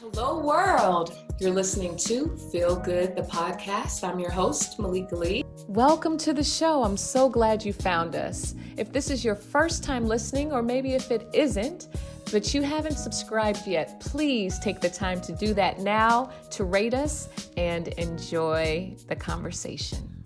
Hello, world. You're listening to Feel Good, the podcast. I'm your host, Malika Lee. Welcome to the show. I'm so glad you found us. If this is your first time listening, or maybe if it isn't, but you haven't subscribed yet, please take the time to do that now to rate us and enjoy the conversation.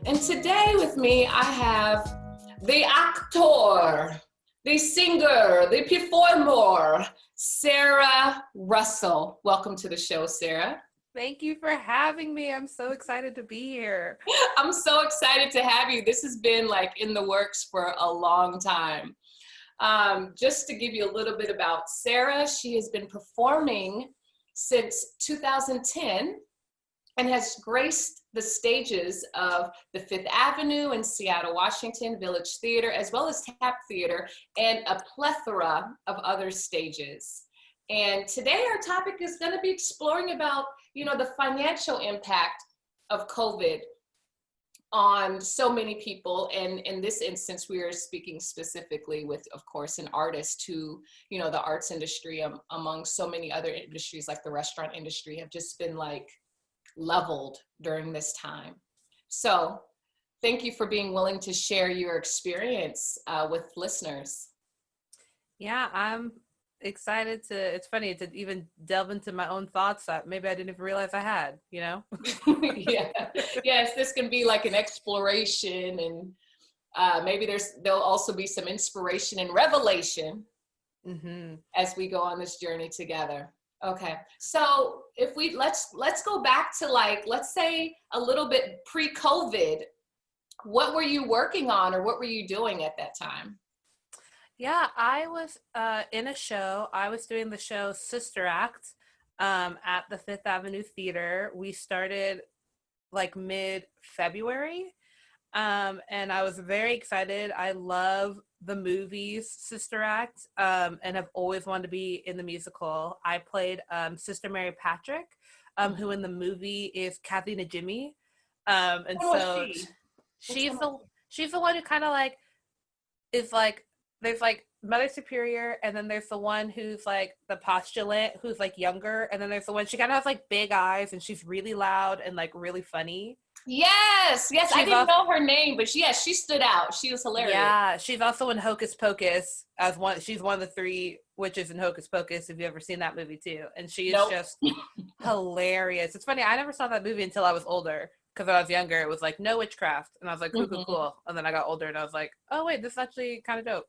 And today with me, I have the actor, the singer, the performer, Sarah Russell. Welcome to the show, Sarah. Thank you for having me. I'm so excited to be here. I'm so excited to have you. This has been in the works for a long time. Just to give you a little bit about Sarah, she has been performing since 2010 and has graced the stages of the Fifth Avenue in Seattle, Washington, Village Theater, as well as Tap Theater, and a plethora of other stages. And today our topic is going to be exploring about, the financial impact of COVID on so many people. And in this instance, we are speaking specifically with, of course, an artist who, the arts industry, among so many other industries like the restaurant industry, have just been leveled during this time. So thank you for being willing to share your experience with listeners. Yeah, I'm excited it's funny to even delve into my own thoughts that maybe I didn't even realize I had, Yeah. Yes, this can be like an exploration, and maybe there'll also be some inspiration and revelation as we go on this journey together. Okay, so if let's go back to let's say a little bit pre-COVID. What were you working on, or what were you doing at that time? Yeah, I was in a show. I was doing the show Sister Act at the Fifth Avenue Theater. We started mid-February, and I was very excited. I love the movies Sister Act, and have always wanted to be in the musical. I played Sister Mary Patrick, who in the movie is Kathy Najimy, and so she's the one who kind of is there's Mother Superior, and then there's the one who's the postulant, who's younger, and then there's the one, she kind of has big eyes, and she's really loud and really funny. Yes, I didn't know her name, but she stood out. She was hilarious. Yeah, she's also in Hocus Pocus as one. She's one of the three witches in Hocus Pocus, if you've ever seen that movie too. And she is just hilarious. It's funny, I never saw that movie until I was older, because when I was younger, it was no witchcraft. And I was cool. And then I got older and I was oh wait, this is actually kind of dope.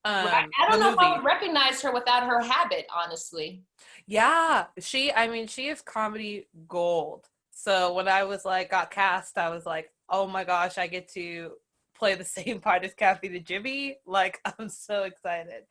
I don't know if I would recognize her without her habit, honestly. Yeah, she is comedy gold. So when I was got cast, I was oh my gosh, I get to play the same part as Kathy Najimy. I'm so excited.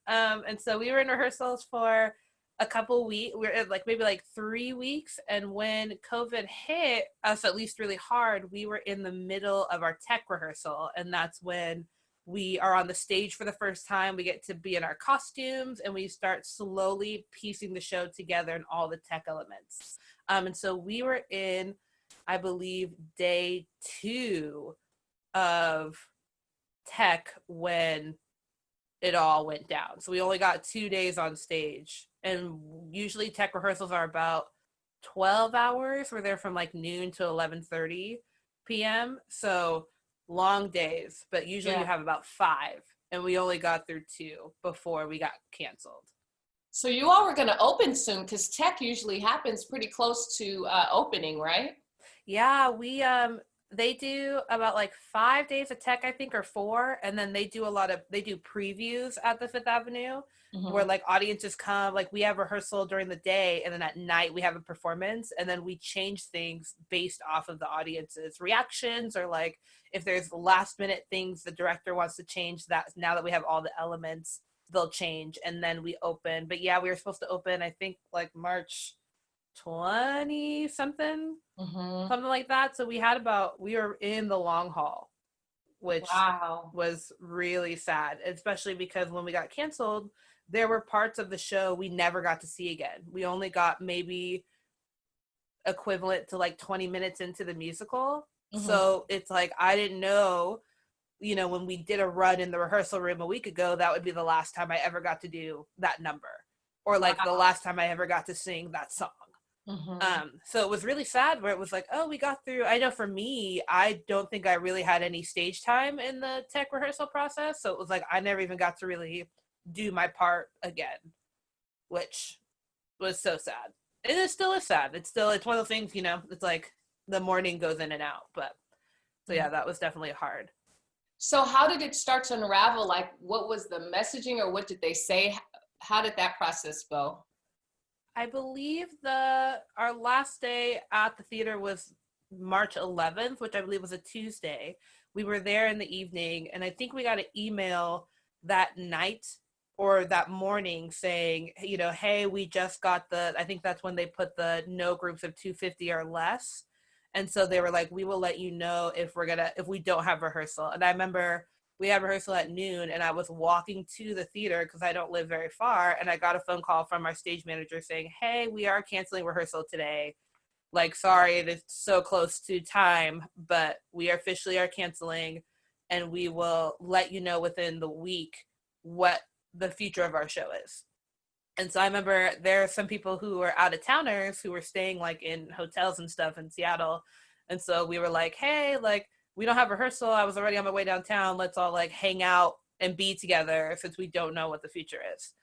And so we were in rehearsals for a couple weeks. We were at maybe 3 weeks. And when COVID hit us, at least really hard, we were in the middle of our tech rehearsal. And that's when we are on the stage for the first time. We get to be in our costumes, and we start slowly piecing the show together and all the tech elements. And so we were in, I believe, day 2 of tech when it all went down. So we only got 2 days on stage. And usually tech rehearsals are about 12 hours. We're there from noon to 11:30 p.m. So long days, but usually you have about 5, and we only got through 2 before we got canceled. So you all were going to open soon, because tech usually happens pretty close to opening, right? Yeah, we they do about 5 days of tech, I think, or 4, and then they do previews at the Fifth Avenue, where audiences come. We have rehearsal during the day, and then at night we have a performance, and then we change things based off of the audience's reactions, or if there's last minute things the director wants to change, that now that we have all the elements, they'll change, and then we open. But yeah, we were supposed to open, I think March 20 something, something like that. So we were in the long haul, which was really sad, especially because when we got canceled, there were parts of the show we never got to see again. We only got maybe equivalent to 20 minutes into the musical. So it's I didn't know, when we did a run in the rehearsal room a week ago, that would be the last time I ever got to do that number. or like the Wow. last time I ever got to sing that song. Mm-hmm. So it was really sad where it was like, oh, we got through. I know for me, I don't think I really had any stage time in the tech rehearsal process. So it was like, I never even got to really do my part again, which was so sad. And it still is sad. It's one of those things, it's like the morning goes in and out. But so yeah, that was definitely hard. So how did it start to unravel? Like, what was the messaging, or what did they say? How did that process go? I believe our last day at the theater was March 11th, which I believe was a Tuesday. We were there in the evening, and I think we got an email that night or that morning saying, hey, we just got I think that's when they put the no groups of 250 or less. And so they were like, we will let you know if we don't have rehearsal. And I remember we had rehearsal at noon, and I was walking to the theater because I don't live very far, and I got a phone call from our stage manager saying, hey, we are canceling rehearsal today. Like, sorry, it's so close to time, but we officially are canceling, and we will let you know within the week what the future of our show is. And so I remember there are some people who were out of towners who were staying like in hotels and stuff in Seattle. And so we were like, hey, like, we don't have rehearsal. I was already on my way downtown. Let's all like hang out and be together since we don't know what the future is.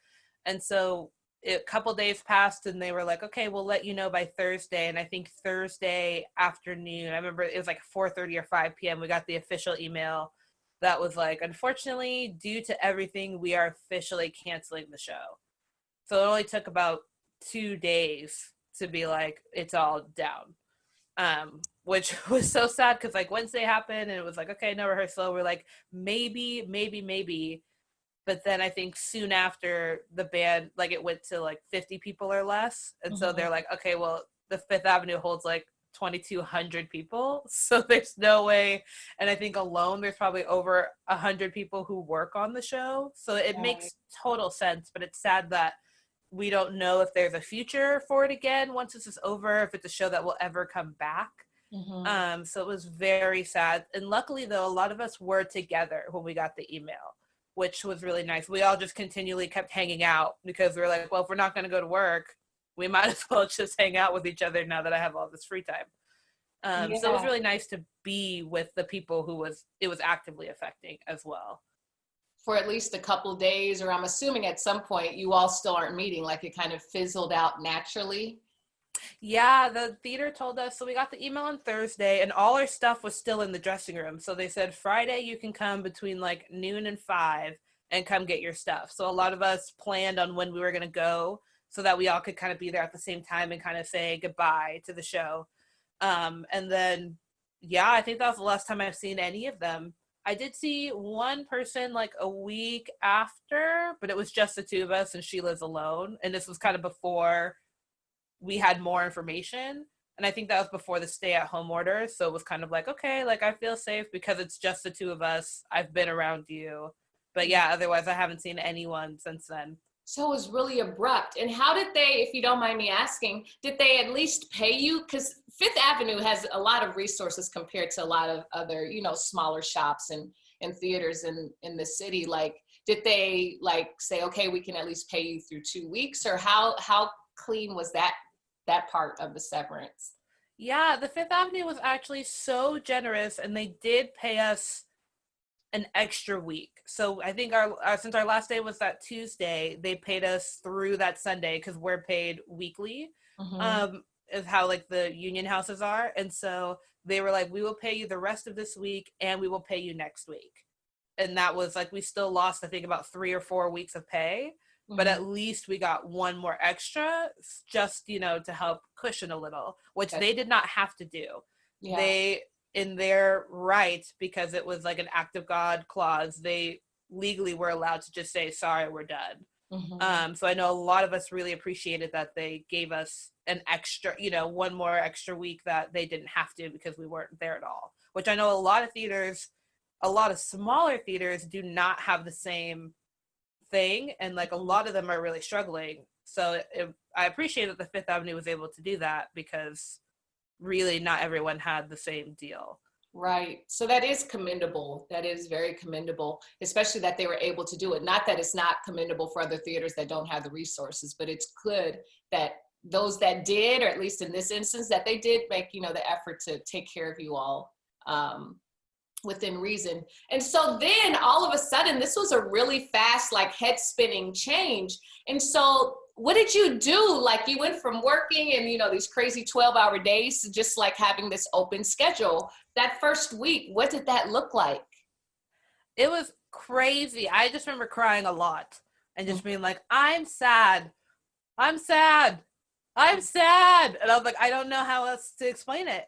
And so a couple days passed, and they were like, okay, we'll let you know by Thursday. And I think Thursday afternoon, I remember it was like 4:30 or 5 p.m. We got the official email that was like, unfortunately, due to everything, we are officially canceling the show. So it only took about 2 days to be like, it's all down. Which was so sad because like Wednesday happened and it was like, okay, no rehearsal. We're like, maybe. But then I think soon after the band, like it went to like 50 people or less. And so they're like, okay, well, the Fifth Avenue holds like 2,200 people. So there's no way. And I think alone there's probably over 100 people who work on the show. So it makes total sense, but it's sad that we don't know if there's a future for it again once this is over, if it's a show that will ever come back. So it was very sad. And luckily, though, a lot of us were together when we got the email, which was really nice. We all just continually kept hanging out because we were like, well, if we're not going to go to work, we might as well just hang out with each other now that I have all this free time. So it was really nice to be with the people it was actively affecting as well. For at least a couple of days, or I'm assuming at some point you all still aren't meeting, like it kind of fizzled out naturally. Yeah, the theater told us, so we got the email on Thursday and all our stuff was still in the dressing room. So they said Friday you can come between like noon and 5 and come get your stuff. So a lot of us planned on when we were going to go so that we all could kind of be there at the same time and kind of say goodbye to the show. And then, yeah, I think that was the last time I've seen any of them. I did see one person like a week after, but it was just the two of us and she lives alone. And this was kind of before we had more information. And I think that was before the stay-at-home order. So it was kind of like, okay, like I feel safe because it's just the two of us. I've been around you. But yeah, otherwise I haven't seen anyone since then. So it was really abrupt. And how did they, if you don't mind me asking, did they at least pay you? Because Fifth Avenue has a lot of resources compared to a lot of other, smaller shops and theaters in the city. Like, did they like say, okay, we can at least pay you through 2 weeks? Or how clean was that part of the severance? Yeah, the Fifth Avenue was actually so generous, and they did pay us an extra week. So I think since our last day was that Tuesday, they paid us through that Sunday because we're paid weekly. Is how like the union houses are. And so they were like, we will pay you the rest of this week and we will pay you next week. And that was like, we still lost, I think, about 3 or 4 weeks of pay, but at least we got one more extra just, to help cushion a little, which they did not have to do. Yeah. They, in their right, because it was like an act of God clause, they legally were allowed to just say, sorry, we're done. So I know a lot of us really appreciated that they gave us an extra, one more extra week that they didn't have to because we weren't there at all, which I know a lot of smaller theaters do not have the same thing. And like a lot of them are really struggling. So I appreciate that the Fifth Avenue was able to do that because really not everyone had the same deal. Right. So that is commendable. That is very commendable, especially that they were able to do it. Not that it's not commendable for other theaters that don't have the resources, but it's good that those that did, or at least in this instance, that they did make, the effort to take care of you all within reason. And so then all of a sudden, this was a really fast, like head spinning change. And so what did you do? Like you went from working and, these crazy 12-hour days to just like having this open schedule. That first week, what did that look like? It was crazy. I just remember crying a lot and just being like, I'm sad. I'm sad. I'm sad. And I was like, I don't know how else to explain it.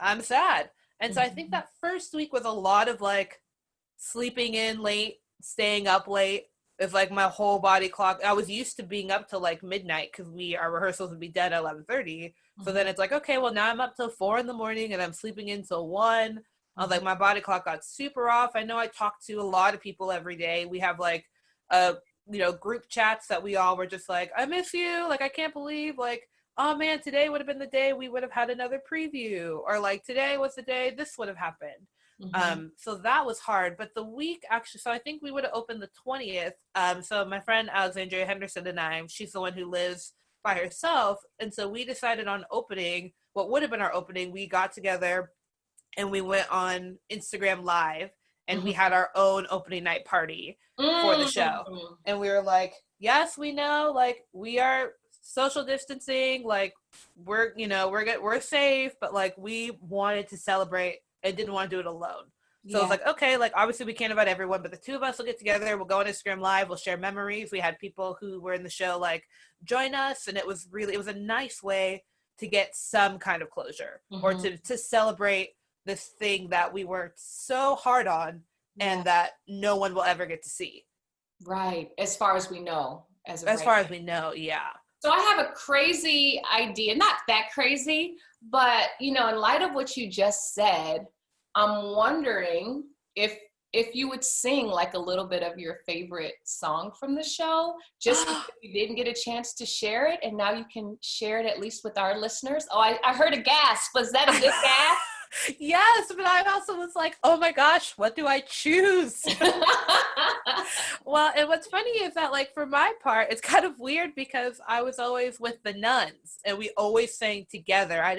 I'm sad. And so I think that first week was a lot of like sleeping in late, staying up late. It's like my whole body clock. I was used to being up till like midnight because our rehearsals would be dead at 11:30. So then it's like, okay, well now I'm up till 4 a.m. and I'm sleeping in till 1. I was like, my body clock got super off. I know I talk to a lot of people every day. We have like, group chats that we all were just like, I miss you. Like, I can't believe like, oh man, today would have been the day we would have had another preview, or like today was the day this would have happened. So that was hard, but the week actually, so I think we would have opened the 20th. So my friend Alexandria Henderson and she's the one who lives by herself. And so we decided on opening what would have been our opening. We got together and we went on Instagram Live and we had our own opening night party for the show. And we were like, yes, we know, like we are social distancing, like we're good, we're safe, but like we wanted to celebrate and didn't want to do it alone. So it's like, okay, like obviously we can't invite everyone, but the two of us will get together, we'll go on Instagram Live, we'll share memories. We had people who were in the show like join us, and it was a nice way to get some kind of closure or to celebrate this thing that we worked so hard on and that no one will ever get to see. Right. As far as we know. As far as we know, yeah. So I have a crazy idea, not that crazy, but in light of what you just said, I'm wondering if you would sing like a little bit of your favorite song from the show, just because you didn't get a chance to share it, and now you can share it at least with our listeners. Oh, I heard a gasp. Was that a good gasp? Yes, but I also was like, oh my gosh, what do I choose? Well, and what's funny is that like for my part, it's kind of weird because I was always with the nuns and we always sang together. I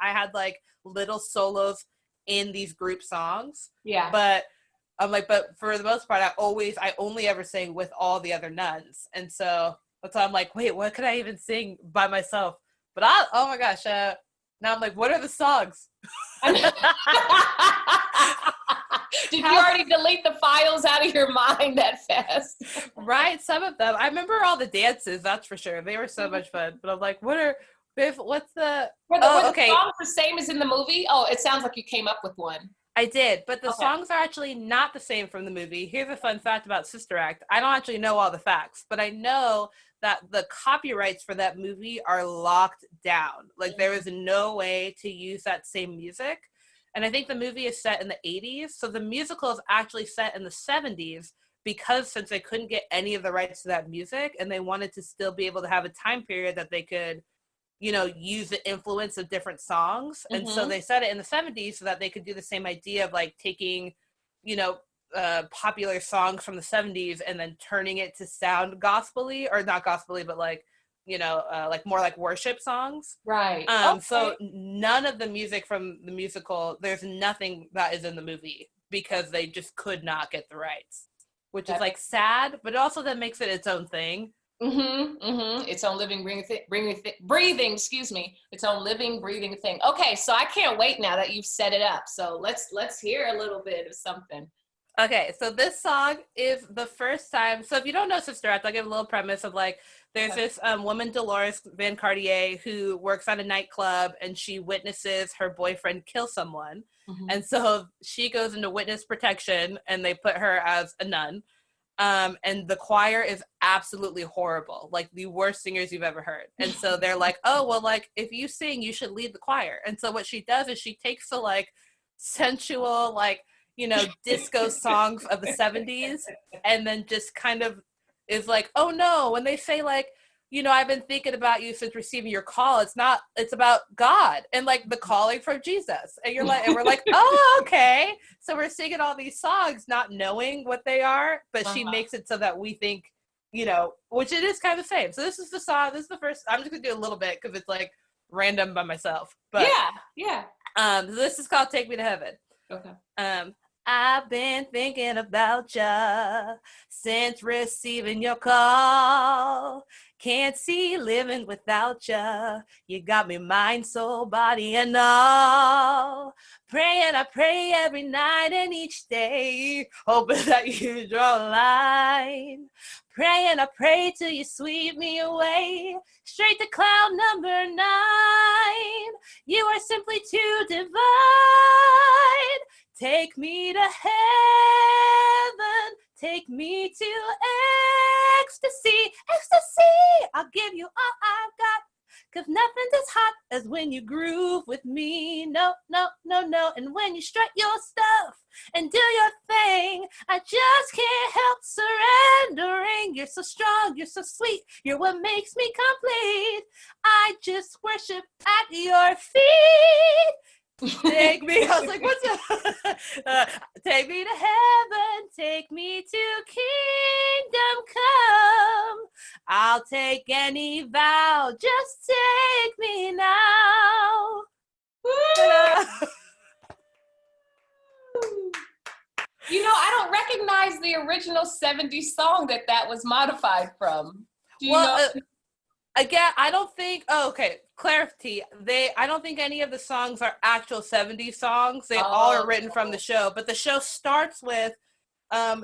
had like little solos in these group songs. Yeah. But I'm like, but for the most part, I only ever sang with all the other nuns. And so I'm like, wait, what could I even sing by myself? But oh my gosh, now I'm like, what are the songs? Did you already delete the files out of your mind that fast? Right, some of them. I remember all the dances, that's for sure. They were so much fun. But I'm like, what's the... Were the songs the same as in the movie? Oh, it sounds like you came up with one. I did, but the songs are actually not the same from the movie. Here's a fun fact about Sister Act. I don't actually know all the facts, but I know that the copyrights for that movie are locked down. Like there is no way to use that same music. And I think the movie is set in the 80s. So the musical is actually set in the 70s because since they couldn't get any of the rights to that music and they wanted to still be able to have a time period that they could, use the influence of different songs. And so they set it in the 70s so that they could do the same idea of like taking, popular songs from the 70s and then turning it to sound gospel-y, or not gospel-y, but like, like more like worship songs. Right. So none of the music from the musical, there's nothing that is in the movie because they just could not get the rights, which is like sad, but also that makes it its own thing. Its own living, breathing, its own living, breathing thing. Okay, so I can't wait now that you've set it up. So let's hear a little bit of something. Okay, so this song is the first time. So if you don't know Sister Act, I'll give a little premise of like, there's this woman, Dolores Van Cartier, who works at a nightclub and she witnesses her boyfriend kill someone. And so she goes into witness protection and they put her as a nun. And the choir is absolutely horrible, like the worst singers you've ever heard. And so they're like, oh, well, like if you sing, you should lead the choir. And so what she does is she takes the like sensual, like, disco songs of the 70s and then just kind of is like, oh no, when they say like, I've been thinking about you since receiving your call. It's about God and like the calling from Jesus. And and we're like, oh, okay. So we're singing all these songs, not knowing what they are, but she makes it so that we think, which it is kind of the same. So this is the song. This is the first. I'm just gonna do a little bit because it's like random by myself. But yeah. This is called "Take Me to Heaven." Okay. I've been thinking about ya since receiving your call. Can't see living without ya. You got me mind, soul, body, and all. Praying, I pray every night and each day, hoping that you draw a line. Praying, I pray till you sweep me away, straight to cloud number 9. You are simply too divine. Take me to heaven, take me to ecstasy, ecstasy. I'll give you all I've got, 'cause nothing's as hot as when you groove with me. No, no, no, no. And when you strut your stuff and do your thing, I just can't help surrendering. You're so strong, you're so sweet, you're what makes me complete. I just worship at your feet. Take me, I was like, what's up? Take me to heaven, take me to kingdom come. I'll take any vow, just take me now. I don't recognize the original 70s song that was modified from. Do you know? Again, I don't think, clarity. I don't think any of the songs are actual 70s songs. They all are written from the show, but the show starts with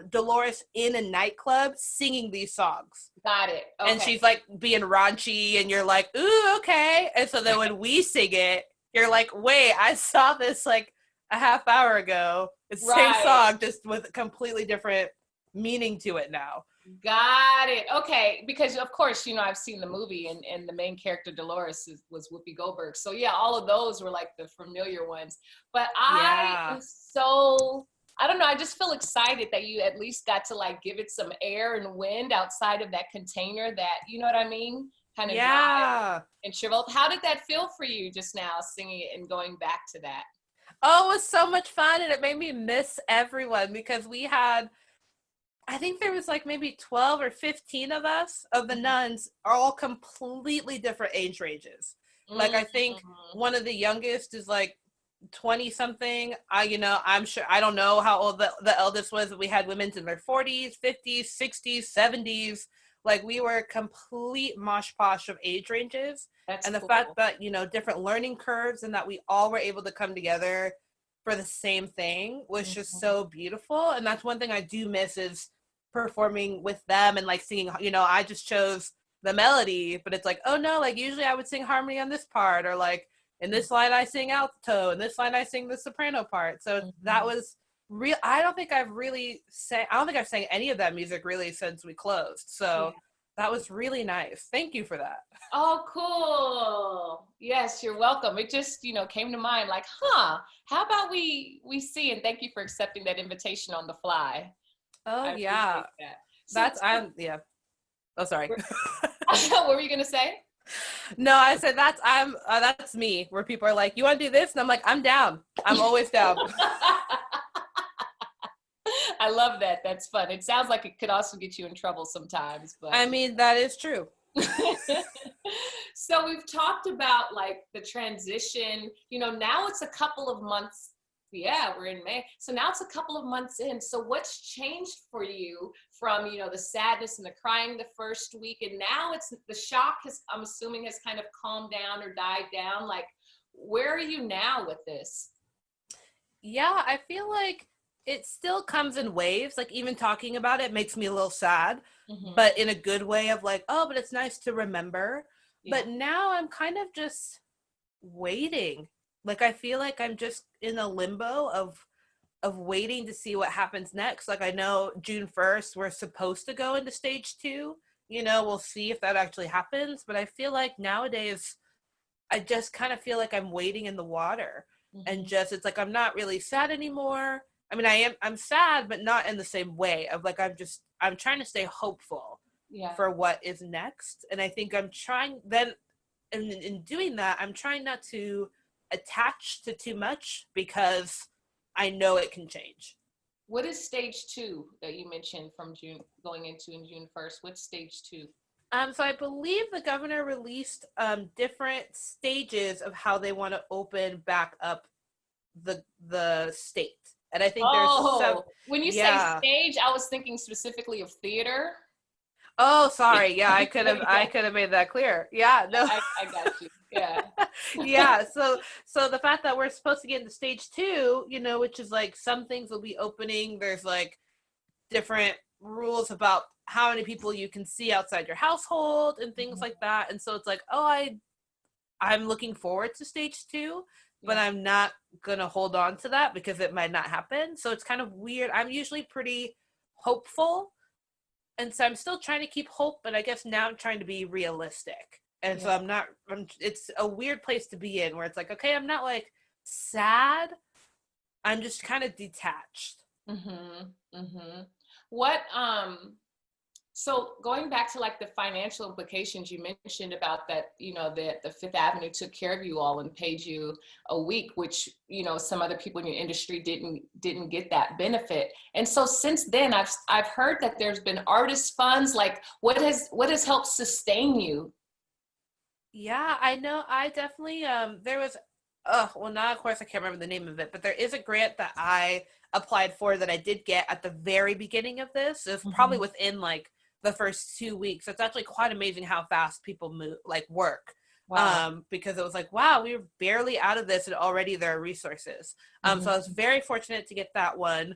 Dolores in a nightclub singing these songs. Got it. Okay. And she's like being raunchy and you're like, ooh, okay. And so then when we sing it, you're like, wait, I saw this like a half hour ago. It's the same song, just with a completely different meaning to it now. Got it. Okay. Because of course, I've seen the movie and the main character Dolores was Whoopi Goldberg. So yeah, all of those were like the familiar ones. But I am so, I don't know, I just feel excited that you at least got to like give it some air and wind outside of that container that, you know what I mean? Kind of dry and shriveled. How did that feel for you just now, singing it and going back to that? Oh, it was so much fun, and it made me miss everyone because we had, I think there was like maybe 12 or 15 of us, of the nuns, are all completely different age ranges. Like I think one of the youngest is like 20 something. I'm sure, I don't know how old the eldest was, but we had women in their 40s, 50s, 60s, 70s. Like we were complete mosh posh of age ranges. That's and the fact that, different learning curves and that we all were able to come together for the same thing was just so beautiful. And that's one thing I do miss is performing with them and like singing, I just chose the melody, but it's like, oh no, like usually I would sing harmony on this part, or like in this line I sing alto, in this line I sing the soprano part. So that was real. I don't think I've sang any of that music really since we closed. So that was really nice. Thank you for that. Oh, cool. Yes, you're welcome. It just, came to mind like, how about we see, and thank you for accepting that invitation on the fly. Oh, yeah. That. Oh, sorry. What were you going to say? No, I said that's me, where people are like, you want to do this? And I'm like, I'm down. I'm always down. I love that. That's fun. It sounds like it could also get you in trouble sometimes, but I mean, that is true. So we've talked about like the transition, now it's a couple of months. Yeah, we're in May. So now it's a couple of months in. So what's changed for you from, the sadness and the crying the first week, and now it's the shock I'm assuming has kind of calmed down or died down. Like, where are you now with this? Yeah, I feel like it still comes in waves. Like even talking about it makes me a little sad, but in a good way of like, oh, but it's nice to remember. Yeah. But now I'm kind of just waiting. Like I feel like I'm just in a limbo of waiting to see what happens next. Like I know June 1st we're supposed to go into stage 2. We'll see if that actually happens. But I feel like nowadays I just kind of feel like I'm wading in the water, and just it's like I'm not really sad anymore. I mean, I'm sad, but not in the same way of like I'm trying to stay hopeful. Yeah. for what is next. And I think I'm trying then, and in doing that, I'm trying not to attach to too much because I know it can change. What is stage 2 that you mentioned from June going into in June 1st? What's stage 2? So I believe the governor released different stages of how they want to open back up the state, and I think there's some. Oh, when you say Yeah. stage, I was thinking specifically of theater. Oh, sorry. Yeah, I Yeah, could have made that clear. Yeah, no. I got you. Yeah. Yeah, so the fact that we're supposed to get into stage 2, which is like some things will be opening. There's like different rules about how many people you can see outside your household and things like that. And so it's like, oh, I'm looking forward to stage 2, but Yeah. I'm not gonna hold on to that because it might not happen. So it's kind of weird. I'm usually pretty hopeful, and so I'm still trying to keep hope, but I guess now I'm trying to be realistic. And so it's a weird place to be in where it's like, okay, I'm not like sad. I'm just kind of detached. Mm-hmm. Mm-hmm. What so going back to like the financial implications you mentioned about that, that the Fifth Avenue took care of you all and paid you a week, which, some other people in your industry didn't get that benefit. And so since then I've heard that there's been artist funds. Like what has helped sustain you? Yeah, I know. I definitely there was well, now of course I can't remember the name of it, but there is a grant that I applied for that I did get at the very beginning of this. It's probably Mm-hmm. within like the first 2 weeks. It's actually quite amazing how fast people move, like work. Wow. Because it was like, wow, we were barely out of this and already there are resources. So I was very fortunate to get that one.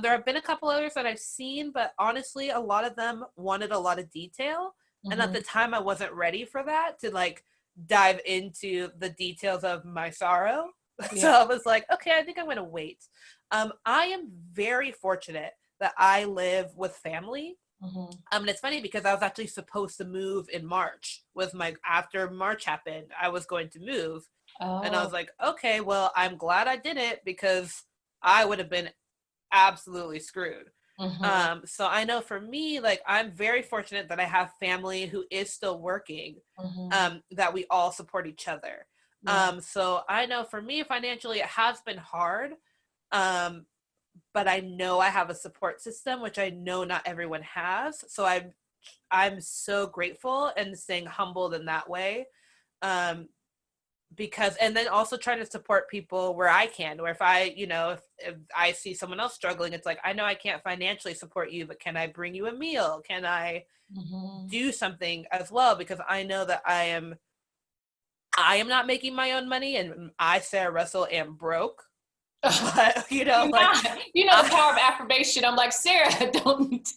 There have been a couple others that I've seen, but honestly, a lot of them wanted a lot of detail. And at Mm-hmm. the time, I wasn't ready for that to like dive into the details of my sorrow. So Yeah. I was like, okay, I think I'm going to wait. I am very fortunate that I live with family. Mm-hmm. And it's funny because I was actually supposed to move in March after March happened, I was going to move. And I Oh. was like, okay, well, I'm glad I did it because I would have been absolutely screwed. Mm-hmm. So I know for me, like I'm very fortunate that I have family who is still working, Mm-hmm. that we all support each other. Yeah. So I know for me financially it has been hard. Um, but I know I have a support system, which I know not everyone has. So I'm so grateful and staying humbled in that way. Um, because and then also trying to support people where I can, or if I if I see someone else struggling, it's like I know I can't financially support you, but can I bring you a meal, can I Mm-hmm. do something as well, because I know that I am not making my own money, and I, Sarah Russell, am broke. But You're like not. You know the power of affirmation. I'm like, Sarah, don't.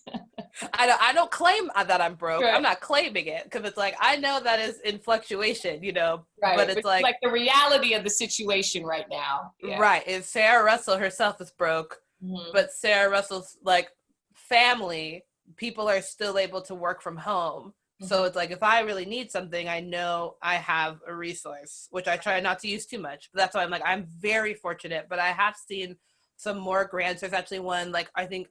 I don't claim that I'm broke. I'm Right. not claiming it because it's like I know that is in fluctuation, but Right. it's But like like the reality of the situation right now. Yeah. right, if Sarah Russell herself is broke, Mm-hmm. but Sarah Russell's like family, people are still able to work from home. So Mm-hmm. it's like if I really need something, I know I have a resource, which I try not to use too much. But that's why I'm like I'm very fortunate. But I have seen some more grants. There's actually one like I think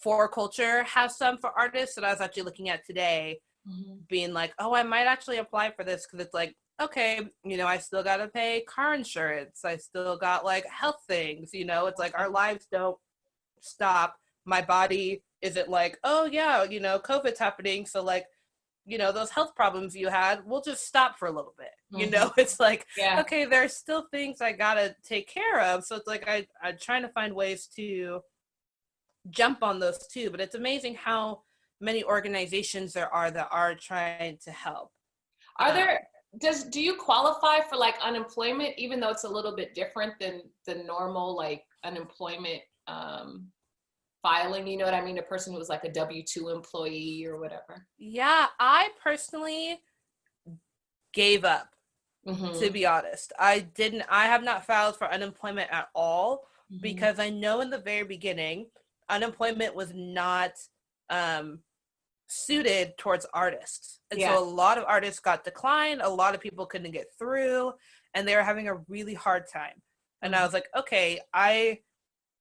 For Culture has some for artists that I was actually looking at today, Mm-hmm. being like, oh, I might actually apply for this because it's like, okay, I still got to pay car insurance. I still got like health things, it's like our lives don't stop. My body isn't like, oh yeah, COVID's happening. So like, those health problems you had, we'll just stop for a little bit. Mm-hmm. It's like, Yeah. okay, there's still things I gotta take care of. So it's like I'm trying to find ways to jump on those too. But it's amazing how many organizations there are that are trying to help. Are Um, there, do you qualify for like unemployment, even though it's a little bit different than the normal like unemployment filing? You know what I mean? A person who was like a W-2 employee or whatever. yeah, I personally gave up, to Mm-hmm. be honest. I have not filed for unemployment at all Mm-hmm. because I know in the very beginning, unemployment was not um, suited towards artists. And Yeah. so a lot of artists got declined, a lot of people couldn't get through, and they were having a really hard time. And I Mm-hmm. was like, okay, I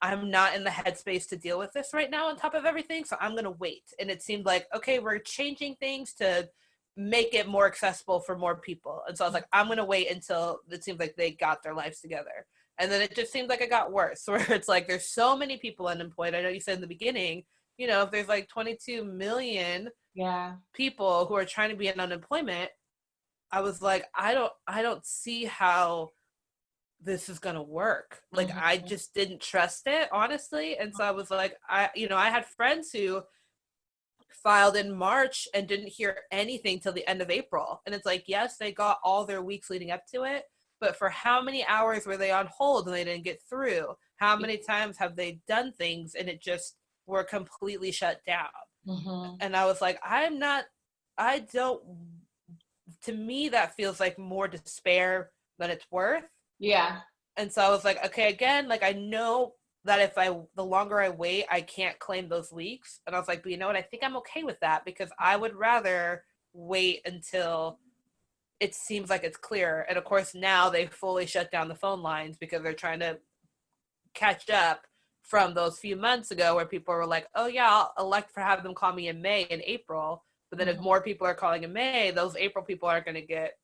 I'm not in the headspace to deal with this right now on top of everything, so I'm going to wait. And it seemed like, okay, we're changing things to make it more accessible for more people. And so I was like, I'm going to wait until it seems like they got their lives together. And then it just seemed like it got worse, where it's like there's so many people unemployed. I know you said in the beginning, you know, if there's like 22 million people who are trying to be in unemployment, I was like, I don't see how this is gonna work. Like, I just didn't trust it, honestly. And so I was like, I had friends who filed in March and didn't hear anything till the end of April. And it's like, yes, they got all their weeks leading up to it, but for how many hours were they on hold and they didn't get through? How many times have they done things and it just were completely shut down? And I was like, to me, that feels like more despair than it's worth. Yeah. And so I was like, okay, again, like, I know that the longer I wait, I can't claim those weeks. And I was like, but you know what? I think I'm okay with that, because I would rather wait until it seems like it's clear. And of course, now they fully shut down the phone lines because they're trying to catch up from those few months ago where people were like, oh yeah, I'll elect for have them call me in May and April. But then if more people are calling in May, those April people aren't going to get,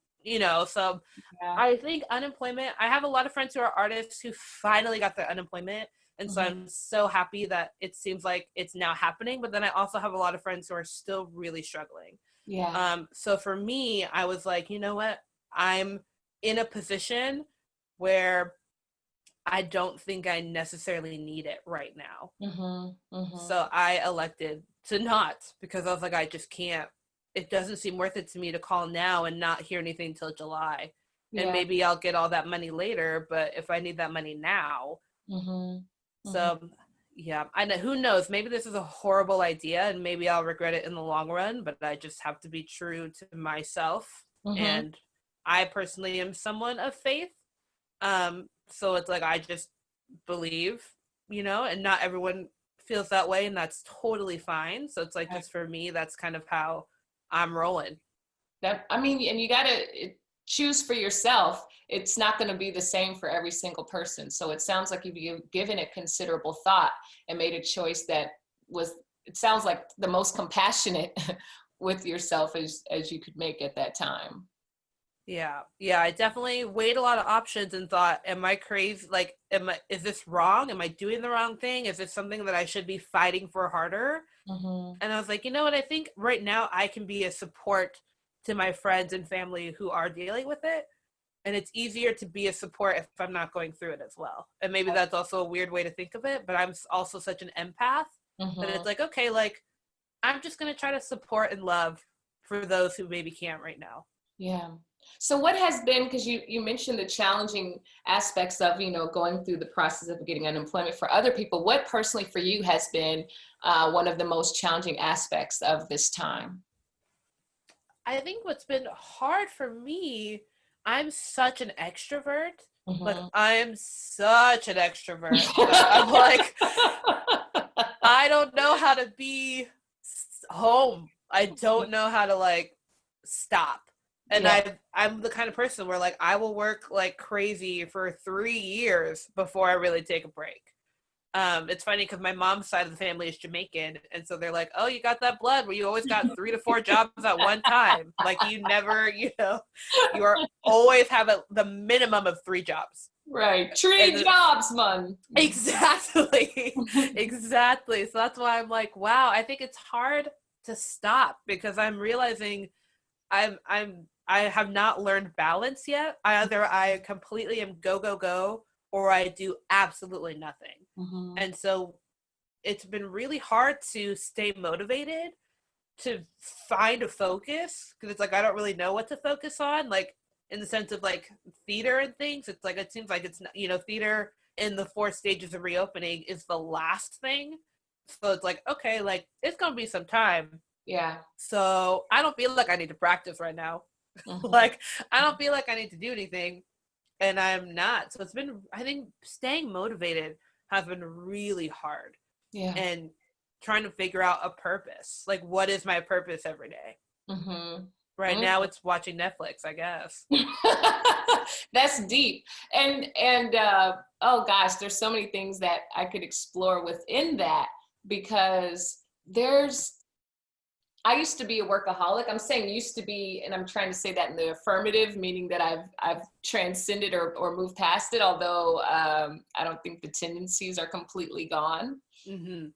so I think unemployment, I have a lot of friends who are artists who finally got their unemployment. And so I'm so happy that it seems like it's now happening. But then I also have a lot of friends who are still really struggling. Yeah. So for me, I was like, you know what? I'm in a position where I don't think I necessarily need it right now. So I elected to not, because I was like, I just can't. It doesn't seem worth it to me to call now and not hear anything till July. And maybe I'll get all that money later, but if I need that money now. So yeah, I know, who knows, maybe this is a horrible idea and maybe I'll regret it in the long run, but I just have to be true to myself. And I personally am someone of faith. So it's like, I just believe, and not everyone feels that way, and that's totally fine. So it's like, just for me, that's kind of how I'm rolling. And you got to choose for yourself. It's not going to be the same for every single person. So it sounds like you've given it considerable thought and made a choice that was, it sounds like, the most compassionate with yourself as you could make at that time. Yeah, I definitely weighed a lot of options and thought, am I crazy? Like, is this wrong? Am I doing the wrong thing? Is this something that I should be fighting for harder? And I was like, you know what? I think right now I can be a support to my friends and family who are dealing with it. And it's easier to be a support if I'm not going through it as well. And maybe that's also a weird way to think of it, but I'm also such an empath that it's like, okay, like, I'm just going to try to support and love for those who maybe can't right now. Yeah. So what has been, because you mentioned the challenging aspects of, going through the process of getting unemployment for other people, what personally for you has been one of the most challenging aspects of this time? I think what's been hard for me, I'm such an extrovert. Like, I'm such an extrovert. I'm like, I don't know how to be home. I don't know how to, like, stop. And I'm the kind of person where, like, I will work like crazy for 3 years before I really take a break. It's funny because my mom's side of the family is Jamaican, and so they're like, oh, you got that blood where you always got 3 to 4 jobs at one time. Like, you never, you are always have the minimum of 3 jobs. Right. 3 jobs, man. Exactly. Exactly. So that's why I'm like, wow, I think it's hard to stop because I'm realizing I have not learned balance yet. I completely am go, go, go, or I do absolutely nothing. And so it's been really hard to stay motivated, to find a focus, because it's like, I don't really know what to focus on, like, in the sense of, like, theater and things. It's like, it seems like it's, theater in the 4 stages of reopening is the last thing. So it's like, okay, like, it's going to be some time. Yeah. So I don't feel like I need to practice right now. Like, I don't feel like I need to do anything, and I'm not. So it's been, I think, staying motivated has been really hard. Yeah. And trying to figure out a purpose. Like, what is my purpose every day? Right now it's watching Netflix, I guess. That's deep. And oh gosh, there's so many things that I could explore within that, because I used to be a workaholic. I'm saying used to be, and I'm trying to say that in the affirmative, meaning that I've transcended or moved past it, although I don't think the tendencies are completely gone. Mm-hmm.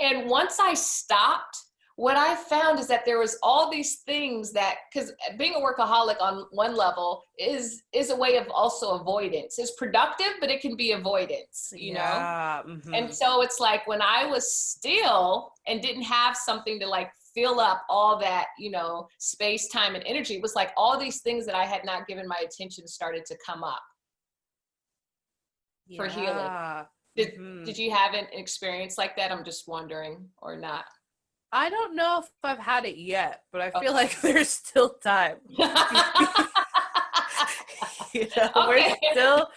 And once I stopped, what I found is that there was all these things that, because being a workaholic on one level is a way of also avoidance. It's productive, but it can be avoidance, you know? Mm-hmm. And so it's like when I was still and didn't have something to like fill up all that, you know, space, time, and energy, it was like all these things that I had not given my attention started to come up for healing. Did you have an experience like that? I'm just wondering, or not? I don't know if I've had it yet, but I feel like there's still time. You know, we're still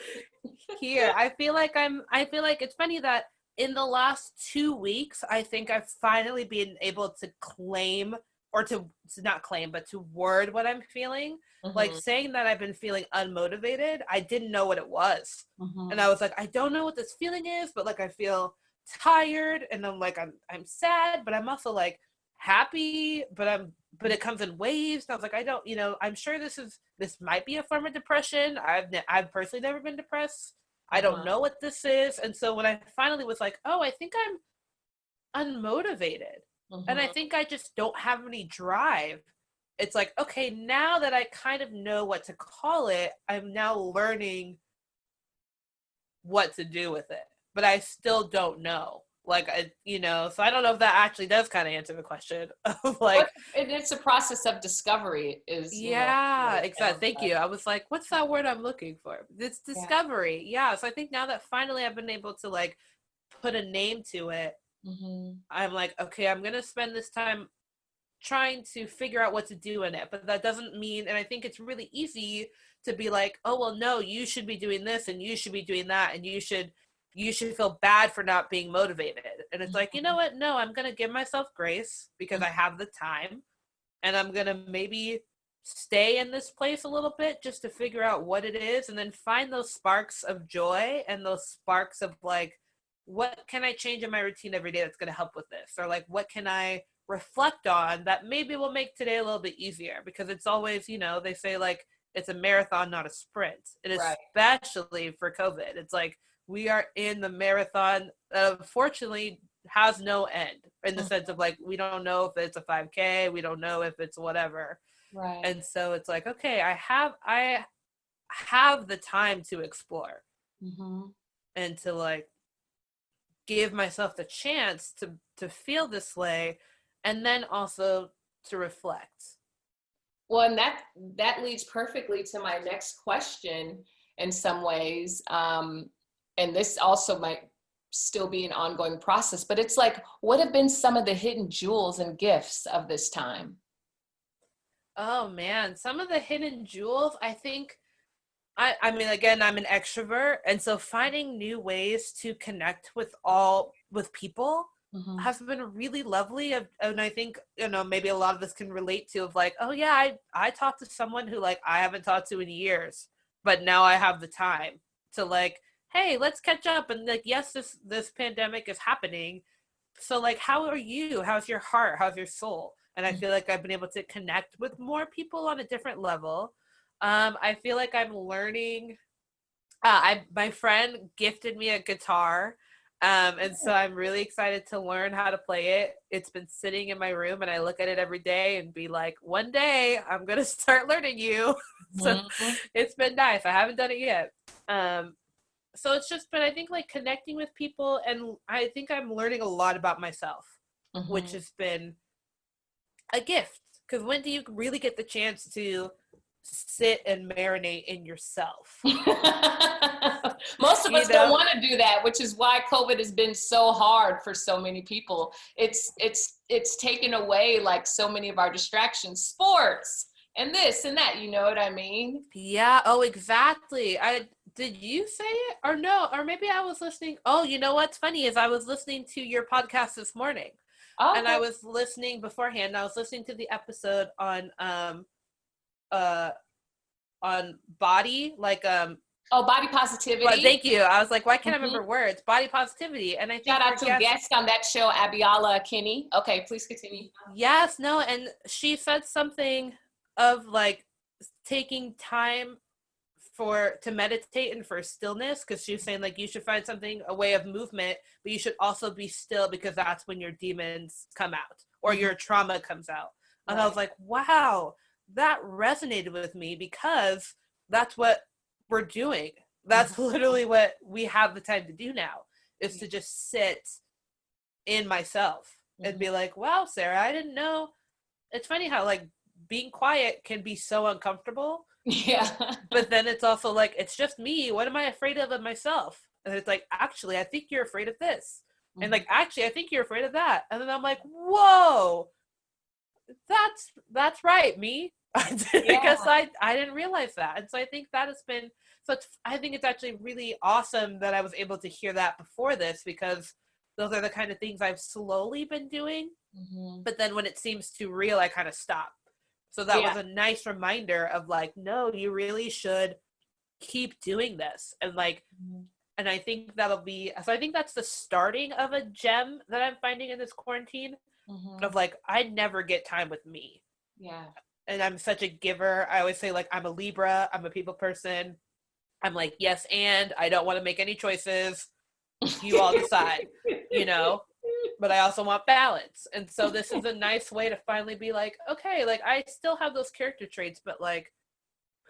here. I feel like it's funny that in the last 2 weeks, I think I've finally been able to claim, or to not claim, but to word what I'm feeling. Mm-hmm. Like saying that I've been feeling unmotivated, I didn't know what it was. Mm-hmm. And I was like, I don't know what this feeling is, but like I feel tired, and I'm like, I'm sad, but I'm also like happy, but it comes in waves. And I was like, I don't, you know, I'm sure this might be a form of depression. I've personally never been depressed. I don't know what this is. And so when I finally was like, oh, I think I'm unmotivated, and I think I just don't have any drive, it's like, okay, now that I kind of know what to call it, I'm now learning what to do with it, but I still don't know. Like, you know, so I don't know if that actually does kind of answer the question of like, it's a process of discovery is, yeah, exactly. Thank you. I was like, what's that word I'm looking for? It's discovery. Yeah. So I think now that finally I've been able to like put a name to it, I'm like, okay, I'm going to spend this time trying to figure out what to do in it. But that doesn't mean, and I think it's really easy to be like, oh, well, no, you should be doing this and you should be doing that, and you should feel bad for not being motivated. And it's like, you know what? No, I'm going to give myself grace because I have the time, and I'm going to maybe stay in this place a little bit just to figure out what it is, and then find those sparks of joy and those sparks of like, what can I change in my routine every day that's going to help with this? Or like, what can I reflect on that maybe will make today a little bit easier? Because it's always, you know, they say like it's a marathon, not a sprint. And especially for COVID, it's like we are in the marathon that unfortunately has no end, in the sense of like, we don't know if it's a 5K, we don't know if it's whatever. Right. And so it's like, okay, I have the time to explore and to like give myself the chance to feel this way, and then also to reflect. Well, and that leads perfectly to my next question in some ways. And this also might still be an ongoing process, but it's like, what have been some of the hidden jewels and gifts of this time? Oh man, some of the hidden jewels, I think, I mean, again, I'm an extrovert, and so finding new ways to connect with people has been really lovely. And I think, you know, maybe a lot of us can relate to, of like, oh yeah, I talked to someone who like I haven't talked to in years, but now I have the time to like, hey, let's catch up. And like, yes, this pandemic is happening, so like, how are you? How's your heart? How's your soul? And I feel like I've been able to connect with more people on a different level. I feel like I'm learning. My friend gifted me a guitar, and so I'm really excited to learn how to play it. It's been sitting in my room, and I look at it every day and be like, one day I'm gonna start learning you. So it's been nice. I haven't done it yet. So it's just been, I think, like connecting with people, and I think I'm learning a lot about myself, which has been a gift. Because when do you really get the chance to sit and marinate in yourself? Most of us don't want to do that, which is why COVID has been so hard for so many people. It's taken away like so many of our distractions, sports and this and that, you know what I mean? Yeah. Oh, exactly. Did you say it or no? Or maybe I was listening. Oh, you know what's funny is I was listening to your podcast this morning. And I Okay. was listening beforehand. I was listening to the episode uh on body, like Oh, body but positivity. thank you. I was like, why can't I Hmm. remember words? Body positivity. And I Shout think your out to a guest, guest on that show, Abiola Kinney. Okay, please continue. yes, no, and she said something of like taking time for to meditate and for stillness, because she was saying like you should find something, a way of movement, but you should also be still, because that's when your demons come out or Hmm. your trauma comes out. And I Right. was like, wow, that resonated with me, because that's what we're doing. Hmm. That's literally what we have the time to do now, is Yeah. to just sit in myself and Hmm. be like, wow, Sarah, I didn't know. It's funny how like being quiet can be so uncomfortable, Yeah. but then it's also like, it's just me. What am I afraid of myself? And it's like, actually, I think you're afraid of this. And Hmm. like, actually, I think you're afraid of that. And then I'm like, whoa, that's right, me. I Yeah. guess I didn't realize that. And so I think that has been such, I think it's actually really awesome that I was able to hear that before this, because those are the kind of things I've slowly been doing. Hmm. But then when it seems too real, I kind of stop. So that Yeah. was a nice reminder of like, no, you really should keep doing this. And like, Hmm. and I think that'll be, so I think that's the starting of a gem that I'm finding in this quarantine, Hmm. of like, I never get time with me. Yeah. And I'm such a giver. I always say like, I'm a Libra, I'm a people person. I'm like, yes, and I don't want to make any choices. You all decide, you know? But I also want balance. And so this is a nice way to finally be like, okay, like I still have those character traits, but like,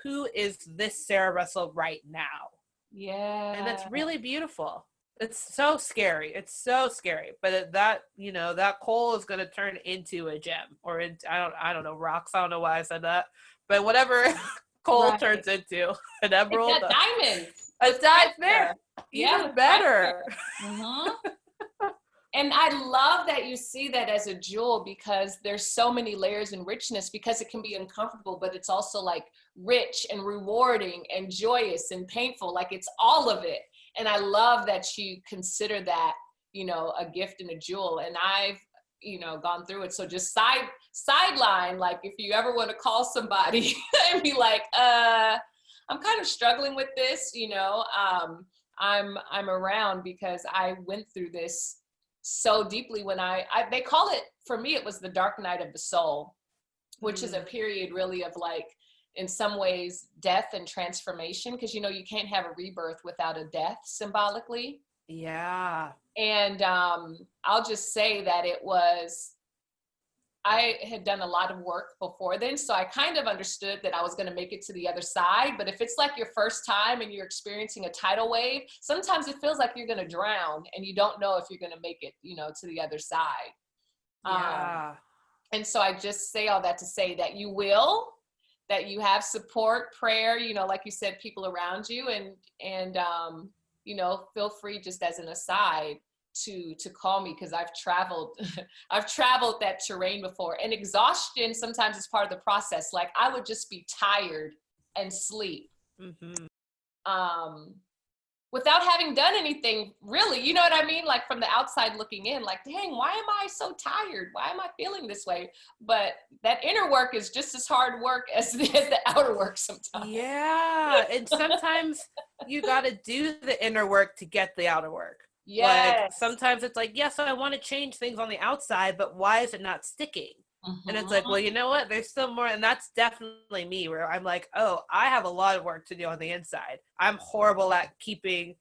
who is this Sarah Russell right now? And Yeah. that's really beautiful. It's so scary. It's so scary. But that, you know, that coal is going to turn into a gem, or into, I don't know, rocks. I don't know why I said that. But whatever coal Right. turns into, an It's emerald, that diamond a with dive there, pressure. Yeah, even with pressure. better. Hmm. And I love that you see that as a jewel, because there's so many layers and richness, because it can be uncomfortable, but it's also like rich and rewarding and joyous and painful. Like it's all of it. And I love that you consider that, a gift and a jewel. And I've, gone through it. So just sideline, like if you ever want to call somebody and be like, I'm kind of struggling with this, I'm around, because I went through this so deeply when they call it, for me it was the dark night of the soul, which is a Mm, period really of like, in some ways, death and transformation, because you can't have a rebirth without a death symbolically. yeah. And I'll just say that I had done a lot of work before then, so I kind of understood that I was going to make it to the other side. But if it's like your first time and you're experiencing a tidal wave, sometimes it feels like you're going to drown and you don't know if you're going to make it, to the other side. Um, Yeah. and so I just say all that to say that you will, that you have support, prayer, like you said, people around you, and feel free, just as an aside, to call me, because I've traveled I've traveled that terrain before, and exhaustion sometimes is part of the process. Like I would just be tired and sleep, Mm-hmm. um without having done anything really, you know what I mean? Like from the outside looking in, like, dang, why am I so tired? Why am I feeling this way? But that inner work is just as hard work as the outer work sometimes. Yeah. And sometimes you got to do the inner work to get the outer work. Like Yes. sometimes it's like, yes, I want to change things on the outside, but why is it not sticking? And it's like, well, Mm-hmm. you know what? There's still more. And that's definitely me, where I'm like, oh, I have a lot of work to do on the inside. I'm horrible at keeping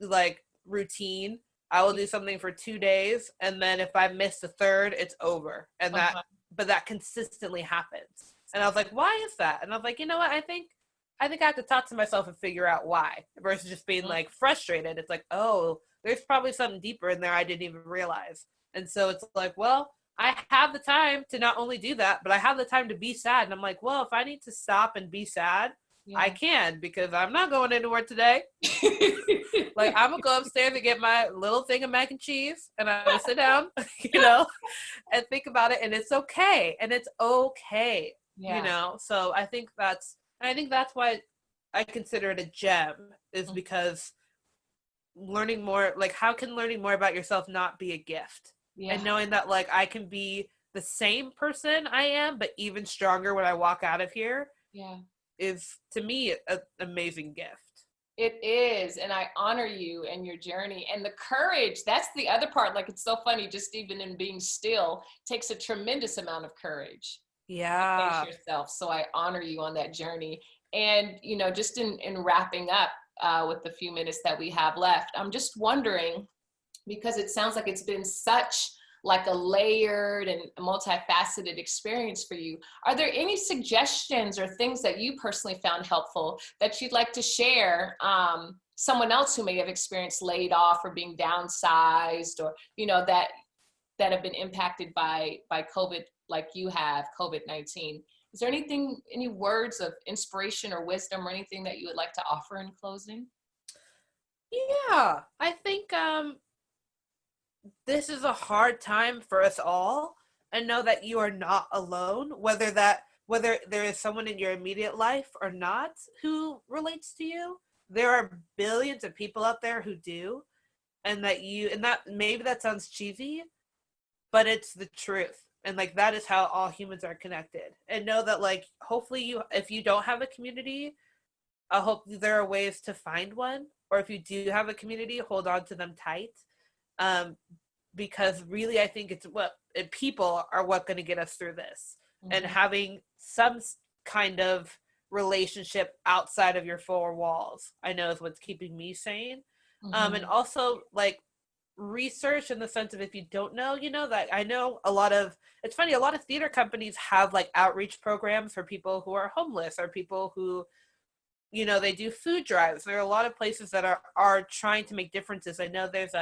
like routine. I will do something for 2 days, and then if I miss the third, it's over. And that, Uh-huh. but that consistently happens. And I was like, why is that? And I was like, you know what? I think I have to talk to myself and figure out why, versus just being like frustrated. It's like, oh, there's probably something deeper in there I didn't even realize. And so it's like, well, I have the time to not only do that, but I have the time to be sad. And I'm like, well, if I need to stop and be sad, I Yeah. can, because I'm not going anywhere today. Like I'm gonna go upstairs and get my little thing of mac and cheese, and I'm gonna sit down, you know, and think about it, and it's okay, Yeah. So I think that's why I consider it a gem, is because learning more, like how can learning more about yourself not be a gift? Yeah. And knowing that like I can be the same person I am, but even stronger when I walk out of here Yeah. is to me an amazing gift. It is. And I honor you and your journey and the courage. That's the other part. Like, it's so funny, just even in being still takes a tremendous amount of courage to face Yeah. yourself. So I honor you on that journey. And, you know, just in wrapping up with the few minutes that we have left, I'm just wondering, because it sounds like it's been such like a layered and multifaceted experience for you. Are there any suggestions or things that you personally found helpful that you'd like to share? Someone else who may have experienced laid off or being downsized, or, you know, that have been impacted by COVID, like you have, COVID-19. Is there anything, any words of inspiration or wisdom or anything that you would like to offer in closing? Yeah. I think this is a hard time for us all, and know that you are not alone, whether there is someone in your immediate life or not who relates to you. There are billions of people out there who do, and that maybe that sounds cheesy, but it's the truth. And like that is how all humans are connected. And know that like hopefully you, if you don't have a community, I hope there are ways to find one, or if you do have a community, hold on to them tight. Um, because really I think it's people are what going to get us through this. And having some kind of relationship outside of your four walls, I know, is what's keeping me sane. And also like research in the sense of, if you don't know, you know, that I know it's funny, a lot of theater companies have like outreach programs for people who are homeless, or people who, you know, they do food drives. There are a lot of places that are trying to make differences. I know there's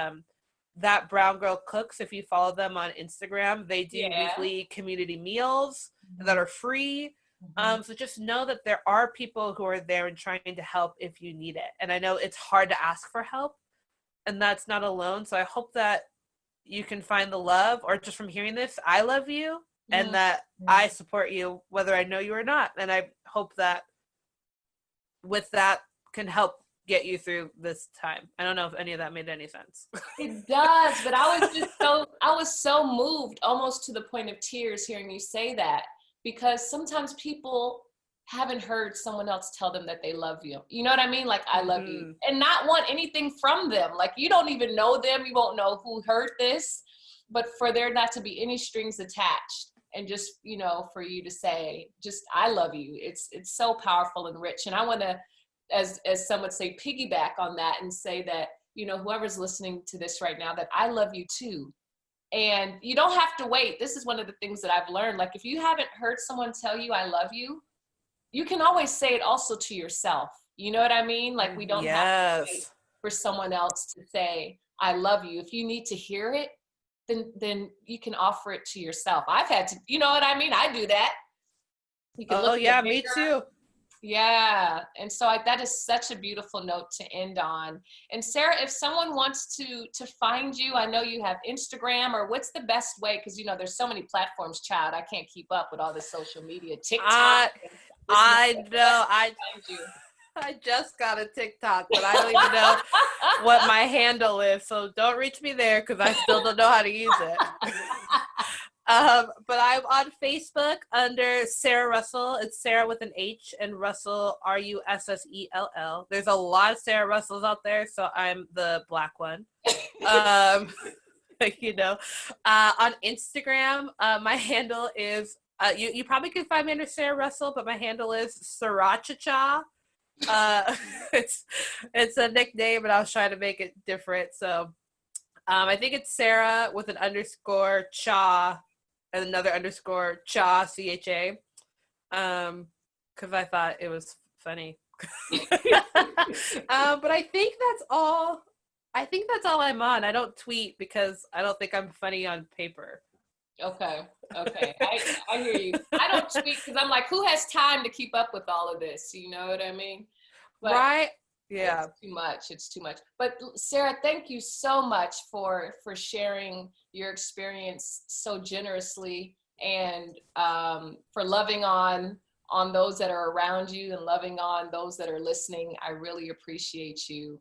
that Brown Girl Cooks, if you follow them on Instagram, they do weekly community meals that are free. So just know that there are people who are there and trying to help if you need it. And I know it's hard to ask for help, and that's not alone. So I hope that you can find the love, or just from hearing this, I love you, and that I support you whether I know you or not. And I hope that with that can help get you through this time. I don't know if any of that made any sense. It does, but I was so moved, almost to the point of tears, hearing you say that, because sometimes people haven't heard someone else tell them that they love you. You know what I mean? Like, I love you, and not want anything from them. Like, you don't even know them. You won't know who heard this, but for there not to be any strings attached, and just, you know, for you to say, just, I love you. It's so powerful and rich. And I want to, as some would say, piggyback on that and say that, you know, whoever's listening to this right now, that I love you too. And you don't have to wait. This is one of the things that I've learned. Like, if you haven't heard someone tell you I love you, you can always say it also to yourself. You know what I mean? Like, we don't have to wait for someone else to say I love you. If you need to hear it, then you can offer it to yourself. I've had to, you know what I mean? I do that. You can look at the me too. Yeah. And so that is such a beautiful note to end on. And Sarah, if someone wants to find you, I know you have Instagram, or what's the best way? Because, you know, there's so many platforms, child. I can't keep up with all the social media, TikTok. I know. I just got a TikTok, but I don't even know what my handle is. So don't reach me there, because I still don't know how to use it. But I'm on Facebook under Sarah Russell. It's Sarah with an H, and Russell, Russell. There's a lot of Sarah Russells out there, so I'm the black one. You know, on Instagram, my handle is, you probably could find me under Sarah Russell, but my handle is Sriracha. It's a nickname, and I was trying to make it different. So I think it's Sarah with an underscore Cha and another underscore Cha, CHA. Because I thought it was funny. But I think that's all. I think that's all I'm on. I don't tweet because I don't think I'm funny on paper. Okay. I hear you. I don't tweet because I'm like, who has time to keep up with all of this? You know what I mean? But right. Yeah. It's too much. But Sarah, thank you so much for sharing your experience so generously, and for loving on those that are around you and loving on those that are listening. I really appreciate you.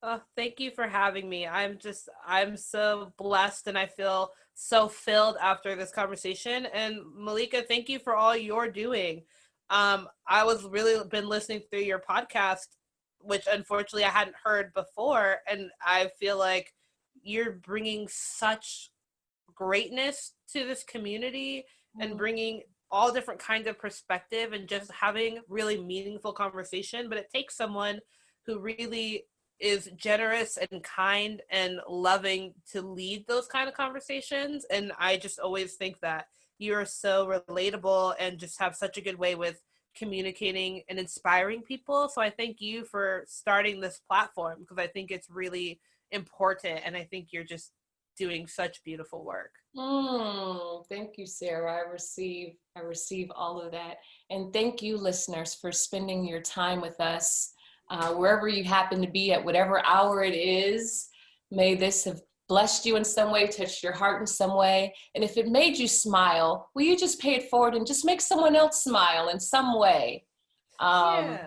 Oh, thank you for having me. I'm so blessed and I feel so filled after this conversation. And Malika, thank you for all you're doing. I was really been listening through your podcast, which unfortunately I hadn't heard before. And I feel like you're bringing such greatness to this community and bringing all different kinds of perspective and just having really meaningful conversation. But it takes someone who really is generous and kind and loving to lead those kind of conversations. And I just always think that you're so relatable and just have such a good way with communicating and inspiring people. So I thank you for starting this platform because I think it's really important and I think you're just doing such beautiful work. Thank you, Sarah. I receive all of that. And thank you, listeners, for spending your time with us. Wherever you happen to be at whatever hour it is, may this have blessed you in some way, touched your heart in some way. And if it made you smile, will you just pay it forward and just make someone else smile in some way? Yeah.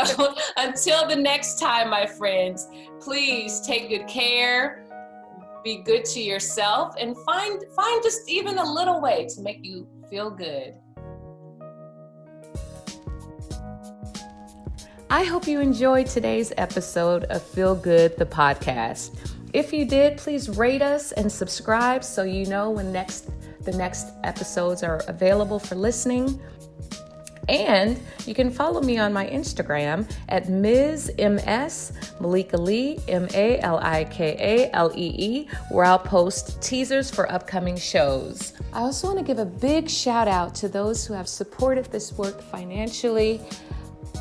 So until the next time, my friends, please take good care, be good to yourself, and find just even a little way to make you feel good. I hope you enjoyed today's episode of Feel Good, the podcast. If you did, please rate us and subscribe so you know when the next episodes are available for listening. And you can follow me on my Instagram at Ms. MS Malika Lee, MALIKALEE, where I'll post teasers for upcoming shows. I also want to give a big shout out to those who have supported this work financially.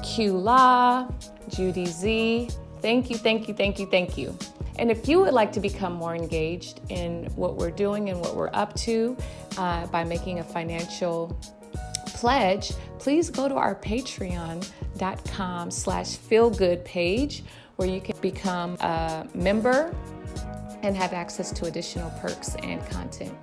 Q La, Judy Z, thank you. And if you would like to become more engaged in what we're doing and what we're up to by making a financial pledge, please go to our patreon.com/feelgood page where you can become a member and have access to additional perks and content.